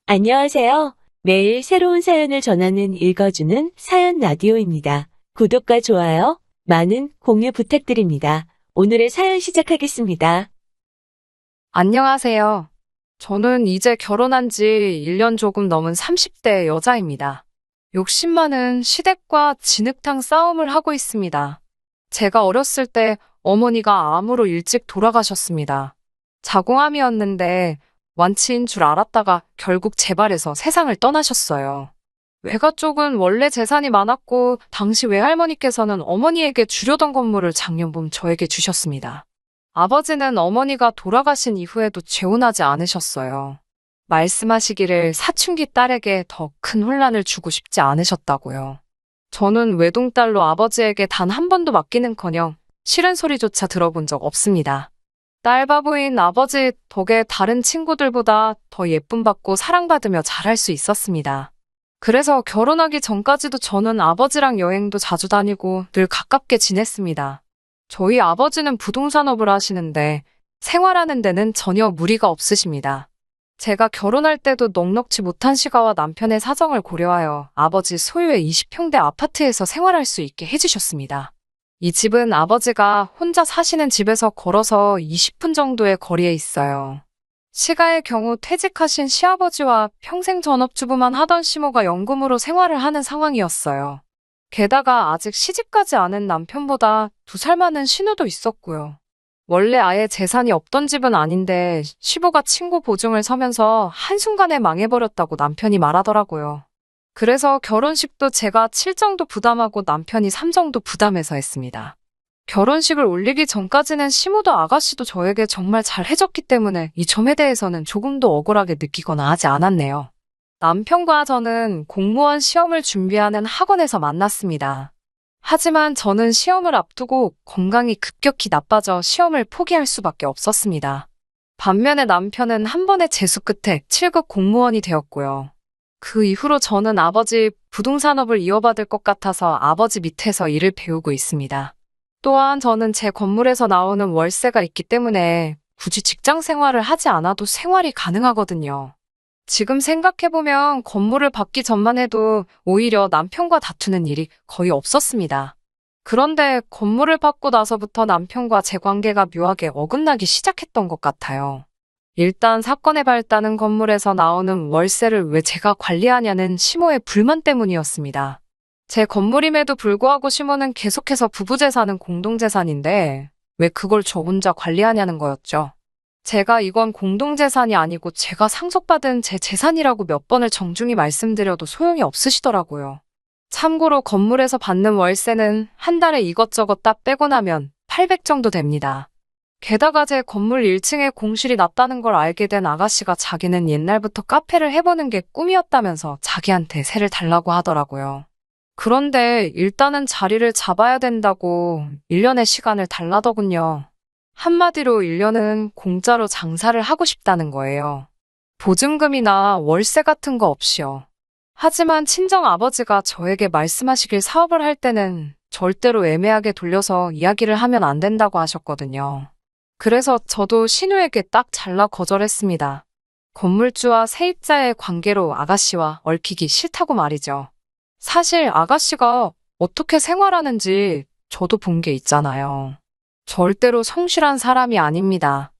안녕하세요. 매일 새로운 사연을 전하는 읽어주는 사연 라디오입니다. 구독과 좋아요, 많은 공유 부탁드립니다. 오늘의 사연 시작하겠습니다. 안녕하세요. 저는 이제 결혼한 지 1년 조금 넘은 30대 여자입니다. 욕심 많은 시댁과 진흙탕 싸움을 하고 있습니다. 제가 어렸을 때 어머니가 암으로 일찍 돌아가셨습니다. 자궁암이었는데 완치인 줄 알았다가 결국 재발해서 세상을 떠나셨어요. 외가 쪽은 원래 재산이 많았고 당시 외할머니께서는 어머니에게 주려던 건물을 작년봄 저에게 주셨습니다. 아버지는 어머니가 돌아가신 이후에도 재혼하지 않으셨어요. 말씀하시기를 사춘기 딸에게 더 큰 혼란을 주고 싶지 않으셨다고요. 저는 외동딸로 아버지에게 단 한 번도 맡기는커녕 싫은 소리조차 들어본 적 없습니다. 딸바보인 아버지 덕에 다른 친구들보다 더 예쁨 받고 사랑받으며 자랄 수 있었습니다. 그래서 결혼하기 전까지도 저는 아버지랑 여행도 자주 다니고 늘 가깝게 지냈습니다. 저희 아버지는 부동산업을 하시는데 생활하는 데는 전혀 무리가 없으십니다. 제가 결혼할 때도 넉넉지 못한 시가와 남편의 사정을 고려하여 아버지 소유의 20평대 아파트에서 생활할 수 있게 해주셨습니다. 이 집은 아버지가 혼자 사시는 집에서 걸어서 20분 정도의 거리에 있어요. 시가의 경우 퇴직하신 시아버지와 평생 전업주부만 하던 시모가 연금으로 생활을 하는 상황이었어요. 게다가 아직 시집가지 않은 남편보다 2살 많은 신우도 있었고요. 원래 아예 재산이 없던 집은 아닌데 시부가 친구 보증을 서면서 한순간에 망해버렸다고 남편이 말하더라고요. 그래서 결혼식도 제가 7 정도 부담하고 남편이 3 정도 부담해서 했습니다. 결혼식을 올리기 전까지는 시모도 아가씨도 저에게 정말 잘 해줬기 때문에 이 점에 대해서는 조금도 억울하게 느끼거나 하지 않았네요. 남편과 저는 공무원 시험을 준비하는 학원에서 만났습니다. 하지만 저는 시험을 앞두고 건강이 급격히 나빠져 시험을 포기할 수밖에 없었습니다. 반면에 남편은 한 번의 재수 끝에 7급 공무원이 되었고요. 그 이후로 저는 아버지 부동산업을 이어받을 것 같아서 아버지 밑에서 일을 배우고 있습니다. 또한 저는 제 건물에서 나오는 월세가 있기 때문에 굳이 직장 생활을 하지 않아도 생활이 가능하거든요. 지금 생각해보면 건물을 받기 전만 해도 오히려 남편과 다투는 일이 거의 없었습니다. 그런데 건물을 받고 나서부터 남편과 제 관계가 묘하게 어긋나기 시작했던 것 같아요. 일단 사건의 발단은 건물에서 나오는 월세를 왜 제가 관리하냐는 시모의 불만 때문이었습니다. 제 건물임에도 불구하고 시모는 계속해서 부부재산은 공동재산인데 왜 그걸 저 혼자 관리하냐는 거였죠. 제가 이건 공동재산이 아니고 제가 상속받은 제 재산이라고 몇 번을 정중히 말씀드려도 소용이 없으시더라고요. 참고로 건물에서 받는 월세는 한 달에 이것저것 다 빼고 나면 800 정도 됩니다. 게다가 제 건물 1층에 공실이 났다는 걸 알게 된 아가씨가 자기는 옛날부터 카페를 해보는 게 꿈이었다면서 자기한테 세를 달라고 하더라고요. 그런데 일단은 자리를 잡아야 된다고 1년의 시간을 달라더군요. 한마디로 1년은 공짜로 장사를 하고 싶다는 거예요. 보증금이나 월세 같은 거 없이요. 하지만 친정 아버지가 저에게 말씀하시길 사업을 할 때는 절대로 애매하게 돌려서 이야기를 하면 안 된다고 하셨거든요. 그래서 저도 신우에게 딱 잘라 거절했습니다. 건물주와 세입자의 관계로 아가씨와 얽히기 싫다고 말이죠. 사실 아가씨가 어떻게 생활하는지 저도 본 게 있잖아요. 절대로 성실한 사람이 아닙니다.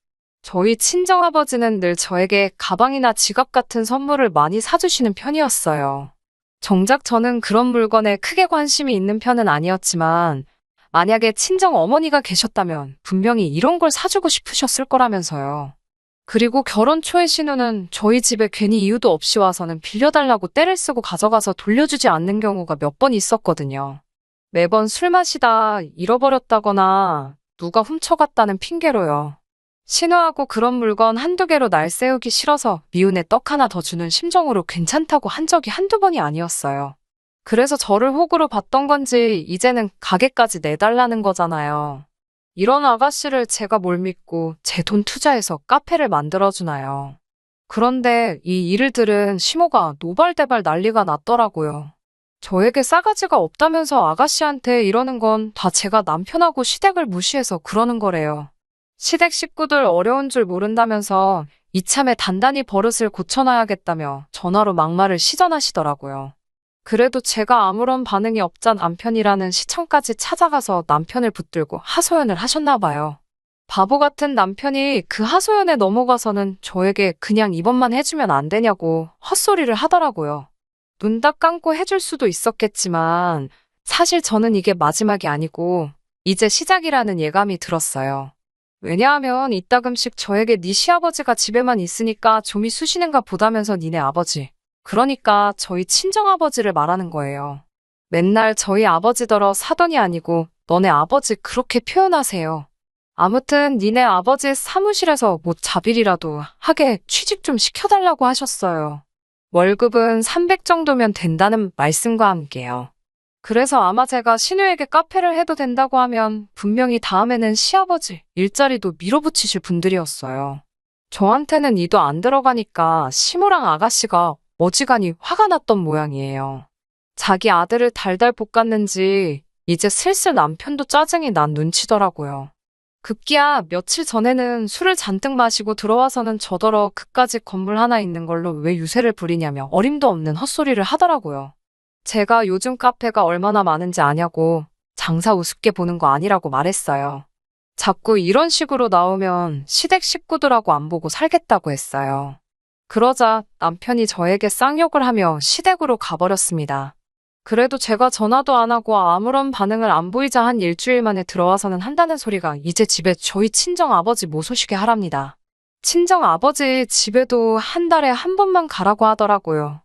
저희 친정아버지는 늘 저에게 가방이나 지갑 같은 선물을 많이 사주시는 편이었어요. 정작 저는 그런 물건에 크게 관심이 있는 편은 아니었지만 만약에 친정 어머니가 계셨다면 분명히 이런 걸 사주고 싶으셨을 거라면서요. 그리고 결혼 초에 신우는 저희 집에 괜히 이유도 없이 와서는 빌려달라고 떼를 쓰고 가져가서 돌려주지 않는 경우가 몇 번 있었거든요. 매번 술 마시다 잃어버렸다거나 누가 훔쳐갔다는 핑계로요. 신우하고 그런 물건 한두 개로 날 세우기 싫어서 미운에 떡 하나 더 주는 심정으로 괜찮다고 한 적이 한두 번이 아니었어요. 그래서 저를 호구로 봤던 건지 이제는 가게까지 내달라는 거잖아요. 이런 아가씨를 제가 뭘 믿고 제 돈 투자해서 카페를 만들어주나요. 그런데 이 일을 들은 시모가 노발대발 난리가 났더라고요. 저에게 싸가지가 없다면서 아가씨한테 이러는 건 다 제가 남편하고 시댁을 무시해서 그러는 거래요. 시댁 식구들 어려운 줄 모른다면서 이참에 단단히 버릇을 고쳐놔야겠다며 전화로 막말을 시전하시더라고요. 그래도 제가 아무런 반응이 없자 남편이라는 시청까지 찾아가서 남편을 붙들고 하소연을 하셨나 봐요. 바보 같은 남편이 그 하소연에 넘어가서는 저에게 그냥 이번만 해주면 안 되냐고 헛소리를 하더라고요. 눈 딱 감고 해줄 수도 있었겠지만 사실 저는 이게 마지막이 아니고 이제 시작이라는 예감이 들었어요. 왜냐하면 이따금씩 저에게 네 시아버지가 집에만 있으니까 좀이 쑤시는가 보다면서 니네 아버지, 그러니까 저희 친정아버지를 말하는 거예요. 맨날 저희 아버지더러 사돈이 아니고 너네 아버지 그렇게 표현하세요. 아무튼 니네 아버지 사무실에서 뭐 자빌이라도 하게 취직 좀 시켜달라고 하셨어요. 월급은 300 정도면 된다는 말씀과 함께요. 그래서 아마 제가 신우에게 카페를 해도 된다고 하면 분명히 다음에는 시아버지 일자리도 밀어붙이실 분들이었어요. 저한테는 이도 안 들어가니까 시모랑 아가씨가 어지간히 화가 났던 모양이에요. 자기 아들을 달달 볶았는지 이제 슬슬 남편도 짜증이 난 눈치더라고요. 급기야 며칠 전에는 술을 잔뜩 마시고 들어와서는 저더러 그까짓 건물 하나 있는 걸로 왜 유세를 부리냐며 어림도 없는 헛소리를 하더라고요. 제가 요즘 카페가 얼마나 많은지 아냐고 장사 우습게 보는 거 아니라고 말했어요. 자꾸 이런 식으로 나오면 시댁 식구들하고 안 보고 살겠다고 했어요. 그러자 남편이 저에게 쌍욕을 하며 시댁으로 가버렸습니다. 그래도 제가 전화도 안 하고 아무런 반응을 안 보이자 한 일주일 만에 들어와서는 한다는 소리가 이제 집에 저희 친정 아버지 못 오시게 하랍니다. 친정 아버지 집에도 한 달에 한 번만 가라고 하더라고요.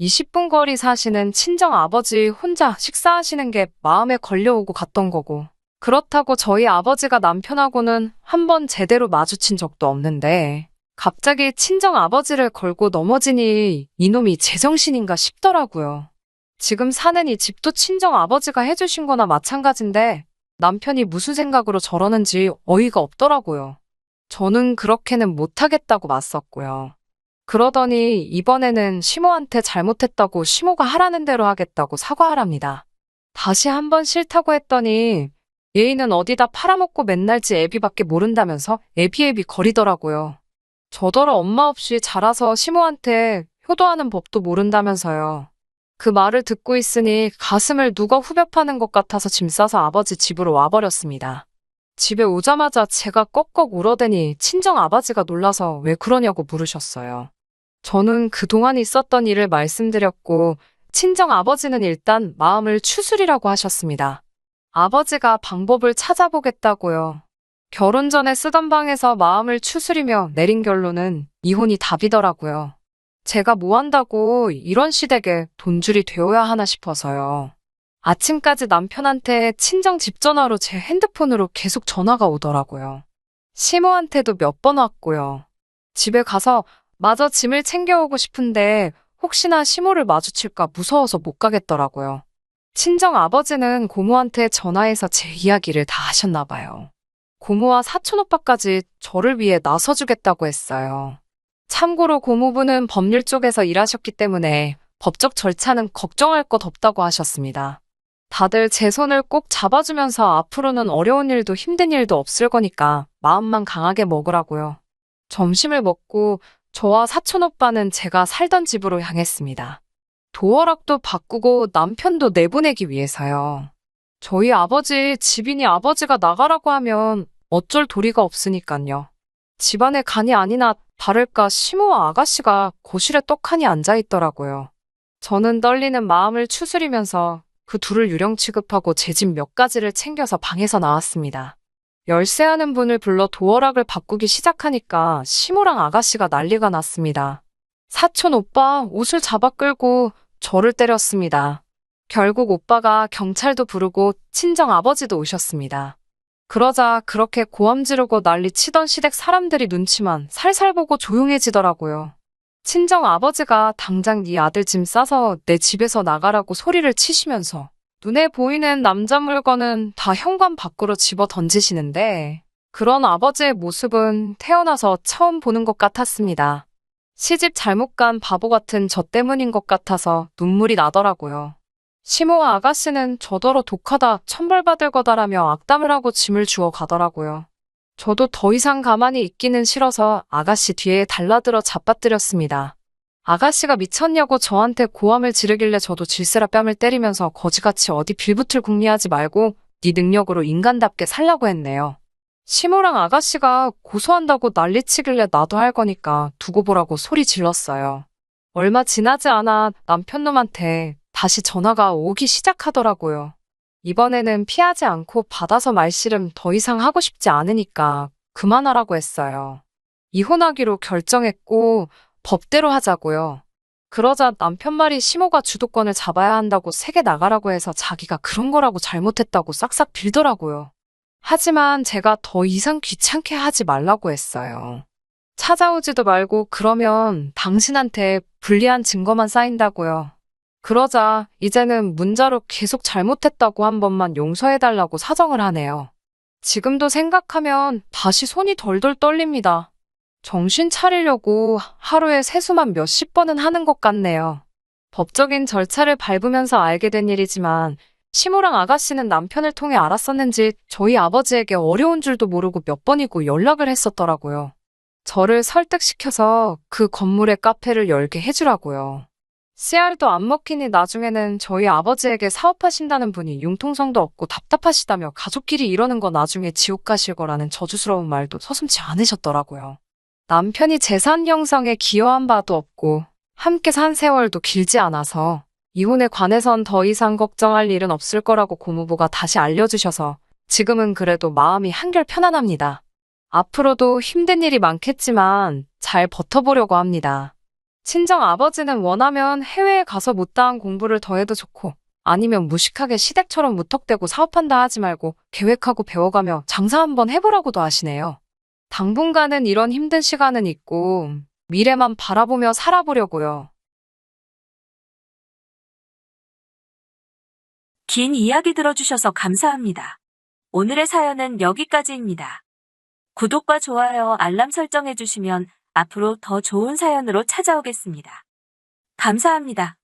20분 거리 사시는 친정 아버지 혼자 식사하시는 게 마음에 걸려오고 갔던 거고. 그렇다고 저희 아버지가 남편하고는 한 번 제대로 마주친 적도 없는데 갑자기 친정 아버지를 걸고 넘어지니 이놈이 제정신인가 싶더라고요. 지금 사는 이 집도 친정 아버지가 해주신 거나 마찬가지인데 남편이 무슨 생각으로 저러는지 어이가 없더라고요. 저는 그렇게는 못하겠다고 맞섰고요. 그러더니 이번에는 시모한테 잘못했다고 시모가 하라는 대로 하겠다고 사과하랍니다. 다시 한번 싫다고 했더니 얘이는 어디다 팔아먹고 맨날지 애비밖에 모른다면서 애비애비 거리더라고요. 저더러 엄마 없이 자라서 시모한테 효도하는 법도 모른다면서요. 그 말을 듣고 있으니 가슴을 누가 후벼 파는 것 같아서 짐 싸서 아버지 집으로 와버렸습니다. 집에 오자마자 제가 꺽꺽 울어대니 친정 아버지가 놀라서 왜 그러냐고 물으셨어요. 저는 그동안 있었던 일을 말씀드렸고 친정 아버지는 일단 마음을 추스리라고 하셨습니다. 아버지가 방법을 찾아보겠다고요. 결혼 전에 쓰던 방에서 마음을 추스리며 내린 결론은 이혼이 답이더라고요. 제가 뭐 한다고 이런 시댁에 돈줄이 되어야 하나 싶어서요. 아침까지 남편한테 친정 집 전화로 제 핸드폰으로 계속 전화가 오더라고요. 시모한테도 몇 번 왔고요. 집에 가서 마저 짐을 챙겨오고 싶은데 혹시나 시모를 마주칠까 무서워서 못 가겠더라고요. 친정 아버지는 고모한테 전화해서 제 이야기를 다 하셨나 봐요. 고모와 사촌 오빠까지 저를 위해 나서주겠다고 했어요. 참고로 고모부는 법률 쪽에서 일하셨기 때문에 법적 절차는 걱정할 것 없다고 하셨습니다. 다들 제 손을 꼭 잡아주면서 앞으로는 어려운 일도 힘든 일도 없을 거니까 마음만 강하게 먹으라고요. 점심을 먹고 저와 사촌 오빠는 제가 살던 집으로 향했습니다. 도어락도 바꾸고 남편도 내보내기 위해서요. 저희 아버지 집이니 아버지가 나가라고 하면 어쩔 도리가 없으니까요. 집안에 간이 아니나 다를까 시모와 아가씨가 거실에 떡하니 앉아있더라고요. 저는 떨리는 마음을 추스리면서 그 둘을 유령 취급하고 제 집 몇 가지를 챙겨서 방에서 나왔습니다. 열쇠하는 분을 불러 도어락을 바꾸기 시작하니까 시모랑 아가씨가 난리가 났습니다. 사촌 오빠 옷을 잡아 끌고 저를 때렸습니다. 결국 오빠가 경찰도 부르고 친정 아버지도 오셨습니다. 그러자 그렇게 고함 지르고 난리 치던 시댁 사람들이 눈치만 살살 보고 조용해지더라고요. 친정 아버지가 당장 네 아들 짐 싸서 내 집에서 나가라고 소리를 치시면서 눈에 보이는 남자 물건은 다 현관 밖으로 집어 던지시는데 그런 아버지의 모습은 태어나서 처음 보는 것 같았습니다. 시집 잘못 간 바보 같은 저 때문인 것 같아서 눈물이 나더라고요. 시모와 아가씨는 저더러 독하다 천벌받을 거다라며 악담을 하고 짐을 주워 가더라고요. 저도 더 이상 가만히 있기는 싫어서 아가씨 뒤에 달라들어 잡아뜨렸습니다. 아가씨가 미쳤냐고 저한테 고함을 지르길래 저도 질세라 뺨을 때리면서 거지같이 어디 빌붙을 궁리하지 말고 네 능력으로 인간답게 살라고 했네요. 시모랑 아가씨가 고소한다고 난리치길래 나도 할 거니까 두고 보라고 소리 질렀어요. 얼마 지나지 않아 남편놈한테 다시 전화가 오기 시작하더라고요. 이번에는 피하지 않고 받아서 말씨름 더 이상 하고 싶지 않으니까 그만하라고 했어요. 이혼하기로 결정했고 법대로 하자고요. 그러자 남편 말이 시모가 주도권을 잡아야 한다고 세게 나가라고 해서 자기가 그런 거라고 잘못했다고 싹싹 빌더라고요. 하지만 제가 더 이상 귀찮게 하지 말라고 했어요. 찾아오지도 말고 그러면 당신한테 불리한 증거만 쌓인다고요. 그러자 이제는 문자로 계속 잘못했다고 한 번만 용서해달라고 사정을 하네요. 지금도 생각하면 다시 손이 덜덜 떨립니다. 정신 차리려고 하루에 세수만 몇십 번은 하는 것 같네요. 법적인 절차를 밟으면서 알게 된 일이지만 시모랑 아가씨는 남편을 통해 알았었는지 저희 아버지에게 어려운 줄도 모르고 몇 번이고 연락을 했었더라고요. 저를 설득시켜서 그 건물에 카페를 열게 해주라고요. 씨알도 안 먹히니 나중에는 저희 아버지에게 사업하신다는 분이 융통성도 없고 답답하시다며 가족끼리 이러는 거 나중에 지옥 가실 거라는 저주스러운 말도 서슴지 않으셨더라고요. 남편이 재산 형성에 기여한 바도 없고 함께 산 세월도 길지 않아서 이혼에 관해선 더 이상 걱정할 일은 없을 거라고 고모부가 다시 알려주셔서 지금은 그래도 마음이 한결 편안합니다. 앞으로도 힘든 일이 많겠지만 잘 버텨보려고 합니다. 친정 아버지는 원하면 해외에 가서 못다한 공부를 더 해도 좋고 아니면 무식하게 시댁처럼 무턱대고 사업한다 하지 말고 계획하고 배워가며 장사 한번 해보라고도 하시네요. 당분간은 이런 힘든 시간은 있고 미래만 바라보며 살아보려고요. 긴 이야기 들어주셔서 감사합니다. 오늘의 사연은 여기까지입니다. 구독과 좋아요, 알람 설정해주시면 앞으로 더 좋은 사연으로 찾아오겠습니다. 감사합니다.